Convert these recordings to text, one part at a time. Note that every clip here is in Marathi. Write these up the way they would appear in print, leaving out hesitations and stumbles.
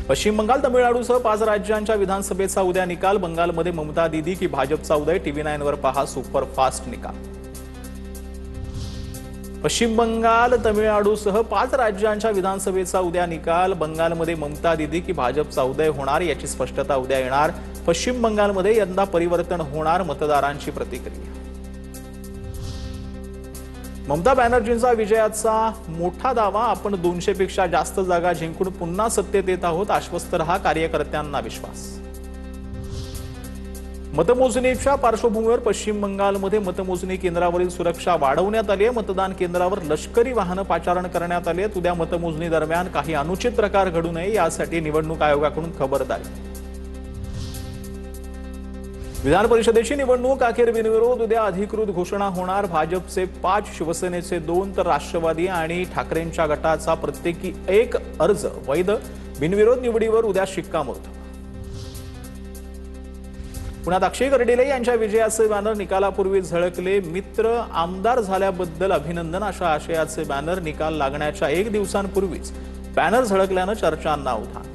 पश्चिम बंगाल, तमिळनाडूसह 5 राज्यांच्या विधानसभेचा उद्या निकाल। बंगालमध्ये ममता दीदी की भाजपचा उदय। TV9 वर पहा सुपरफास्ट निकाल। पश्चिम बंगाल, तमिळनाडूसह 5 राज्यांच्या विधानसभेचा उद्या निकाल। बंगालमध्ये ममता दीदी की भाजपचा उदय होणार याची स्पष्टता उद्या येणार। पश्चिम बंगालमध्ये यंदा परिवर्तन होणार, मतदारांची प्रतिक्रिया। ममता बॅनर्जींचा विजयाचा मोठा दावा। आपण 200 पेक्षा जास्त जागा जिंकून पुन्हा सत्तेत येत आहोत, आश्वस्त रहा, कार्यकर्त्यांना विश्वास। मतमोजणीच्या पार्श्वभूमीवर पश्चिम बंगालमध्ये मतमोजणी केंद्रावरील सुरक्षा वाढवण्यात आली आहे। मतदान केंद्रावर लष्करी वाहनं पाचारण करण्यात आली आहेत। उद्या मतमोजणी दरम्यान काही अनुचित प्रकार घडू नये यासाठी निवडणूक आयोगाकडून खबरदारी। विधान परिषदेची निवडणूक अखेर बिनविरोध उद्या अधिकृत घोषणा होणार। भाजपचे 5, शिवसेनेचे 2 तर राष्ट्रवादी आणि ठाकरेंच्या गटाचा प्रत्येकी 1 अर्ज वैध। बिनविरोध निवडीवर उद्या शिक्कामोर्तब। पुण्यात अक्षय कर्डिले यांच्या विजयाचे बॅनर निकालापूर्वी झळकले। मित्र आमदार झाल्याबद्दल अभिनंदन अशा आशयाचे बॅनर निकाल लागण्याच्या 1 दिवसांपूर्वीच बॅनर झळकल्यानं चर्चांना उधाण।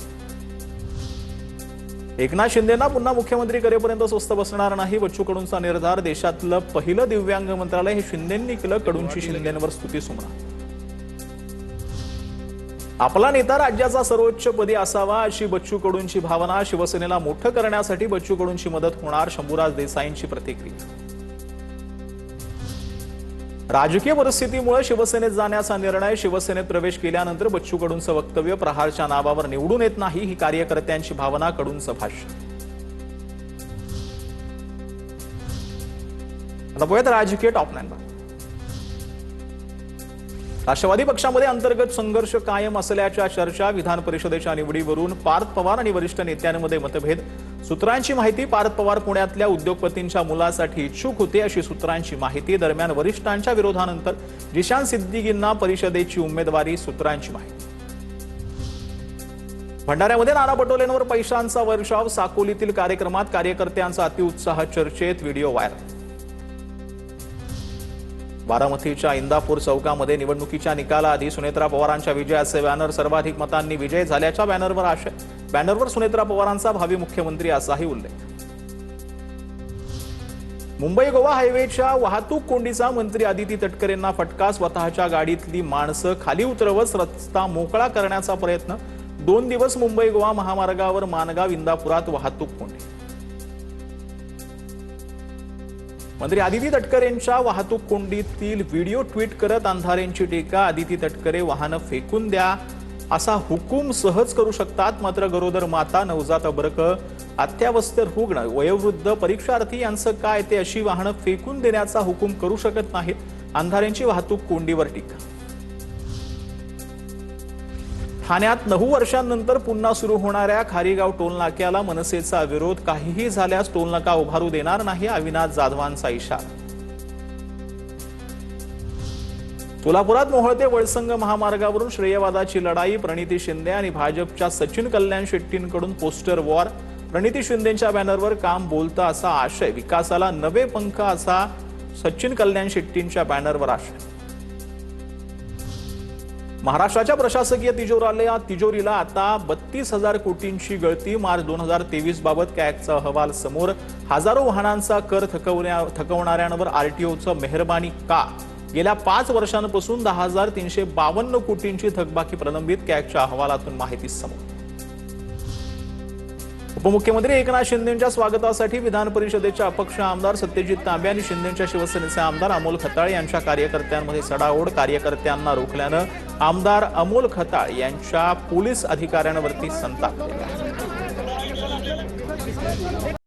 एकनाथ शिंदेंना पुन्हा मुख्यमंत्री करेपर्यंत स्वस्त बसणार नाही, बच्चू कडूंचा निर्धार। देशातलं पहिलं दिव्यांग मंत्रालय हे शिंदेंनी केलं, कडूंची शिंदेंवर स्तुतीसुमनं। आपला नेता राज्याचा सर्वोच्च पदी असावा अशी बच्चू कडूंची भावना। शिवसेनेला मोठं करण्यासाठी बच्चू कडूंची मदत होणार, शंभूराज देसाईंची प्रतिक्रिया। राजकीय परिस्थितीमुळे शिवसेनेत जाण्याचा निर्णय। शिवसेनेत प्रवेश केल्यानंतर बच्चू कडूंचं वक्तव्य प्रहारच्या नावावर निवडून येत नाही, ही कार्यकर्त्यांची भावना, कडूंचं भाष्य। आता पाहूयात राजकीय टॉप 9 वर। राष्ट्रवादी पक्षामध्ये अंतर्गत संघर्ष कायम असल्याच्या चर्चा। विधान परिषदेच्या निवडीवरून पार्थ पवार आणि वरिष्ठ नेत्यांमध्ये मतभेद। सूत्रांची माहिती, पार्थ पवार पुण्यातल्या उद्योगपतींच्या मुलासाठी इच्छुक होते अशी सूत्रांची माहिती। दरम्यान वरिष्ठांच्या विरोधानंतर जिशान सिद्दीकींना परिषदेची उमेदवारी, सूत्रांची माहिती। भंडाऱ्यामध्ये नाना पटोलेंवर पैशांचा वर्षाव। साकोलीतील कार्यक्रमात कार्यकर्त्यांचा अतिउत्साह चर्चेत, व्हिडिओ व्हायरल। बारामतीच्या इंदापूर चौकामध्ये निवडणुकीच्या निकालाआधी सुनेत्रा पवारांच्या विजयाचे बॅनर। सर्वाधिक मतांनी विजय झाल्याच्या बॅनरवर आशय। बॅनरवर सुनेत्रा पवारांचा भावी मुख्यमंत्री असाही उल्लेख। मुंबई गोवा हायवेच्या वाहतूक कोंडीचा मंत्री आदिती तटकरेंना फटका। स्वतःच्या गाडीतली माणसं खाली उतरवत रस्ता मोकळा करण्याचा प्रयत्न। 2 दिवस मुंबई गोवा महामार्गावर मानगाव इंदापुरात वाहतूक कोंडी। मंत्री आदिती तटकरेंच्या वाहतूक कोंडीतील व्हिडिओ ट्विट करत अंधारेंची टीका। आदिती तटकरे वाहनं फेकून द्या असा हुकूम सहज करू शकतात, मात्र गरोदर माता, नवजात बालक, अत्यावस्थ रुग्ण, वयोवृद्ध, परीक्षार्थी यांचं काय, ते अशी वाहनं फेकून देण्याचा हुकूम करू शकत नाहीत। अंधारेंची वाहतूक कोंडीवर टीका। ठाण्यात 9 वर्षांनंतर पुन्हा सुरू होणाऱ्या खारीगाव टोलनाक्याला मनसेचा विरोध। काहीही झाल्यास टोलनाका उभारू देणार नाही, अविनाश जाधवांचा इशारा। सोलापुरात मोहोळ ते वळसंग महामार्गावरून श्रेयवादाची लढाई। प्रणिती शिंदे आणि भाजपच्या सचिन कल्याण शेट्टींकडून पोस्टर वॉर। प्रणिती शिंदेंच्या बॅनरवर काम बोलतं असा आशय। विकासाला नवे पंख असा सचिन कल्याण शेट्टींच्या बॅनरवर आशय। महाराष्ट्राच्या प्रशासकीय तिजोरीला आता 32,000 कोटींची गळती। मार्च 2023 बाबत कॅगचा अहवाल समोर। हजारो वाहनांचा कर थकवणाऱ्यांवर आरटीओचं मेहरबानी का? गेल्या 5 वर्षांपासून 10,352 कोटींची थकबाकी प्रलंबित। कॅगच्या अहवालातून माहिती समोर। उपमुख्यमंत्री एकनाथ शिंदेंच्या स्वागतासाठी विधान परिषदेचे अपक्ष आमदार सत्यजित तांबे आणि शिंदेंच्या शिवसेनेचे आमदार अमोल खताळ यांच्या कार्यकर्त्यांमध्ये चढाओढ। कार्यकर्त्यांना रोखल्यानं आमदार अमोल खताळ यांच्या पोलीस अधिकाऱ्यांवरती संताप केला।